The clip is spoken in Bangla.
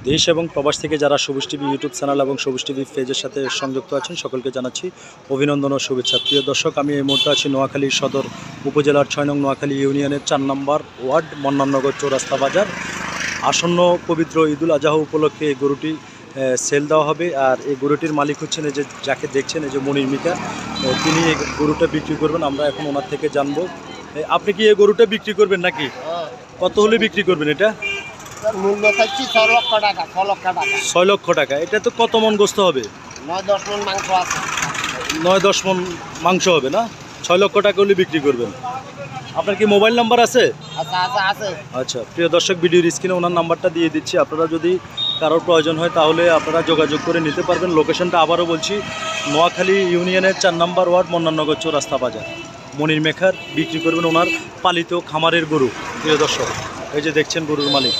দেশ এবং প্রবাস থেকে যারা সবুজ টিভি ইউটিউব চ্যানেল এবং সবুজ টিভি পেজের সাথে সংযুক্ত আছেন সকলকে জানাচ্ছি অভিনন্দন ও শুভেচ্ছা। প্রিয় দর্শক, আমি এই মুহূর্তে আছি নোয়াখালী সদর উপজেলার ৬ নং নোয়াখালী ইউনিয়নের ৪ নম্বর ওয়ার্ড মন্নাননগর চৌরাস্তা বাজার। আসন্ন পবিত্র ঈদুল আজহা উপলক্ষে এই গরুটি সেল দেওয়া হবে। আর এই গরুটির মালিক হচ্ছেন এই যে যাকে দেখছেন, এই যে মনির মিকা, তিনি এই গরুটা বিক্রি করবেন। আমরা এখন ওনার থেকে জানবো। আপনি কি এই গরুটা বিক্রি করবেন নাকি? কত হলে বিক্রি করবেন এটা? মূল্য চাইছি 6 লক্ষ টাকা। 6 লক্ষ টাকা। 6 লক্ষ টাকা। এটা তো কত মন গোস্ত হবে? 9-10 মণ মাংস আছে। 9-10 মন মাংস হবে না? 6 লক্ষ টাকা হলে বিক্রি করবেন। আপনার কি মোবাইল নাম্বার আছে? আছে। আচ্ছা, প্রিয় দর্শক, ভিডিওর স্ক্রিনে ওনার নাম্বারটা দিয়ে দিচ্ছি। আপনারা যদি কারোর প্রয়োজন হয় তাহলে আপনারা যোগাযোগ করে নিতে পারবেন। লোকেশনটা আবারও বলছি, নোয়াখালী ইউনিয়নের ৪ নম্বর ওয়ার্ড মন্নাননগর চৌরাস্তা বাজার। মনির মেখার বিক্রি করবেন ওনার পালিত খামারের গরু। প্রিয় দর্শক, এই যে দেখছেন গরুর মালিক।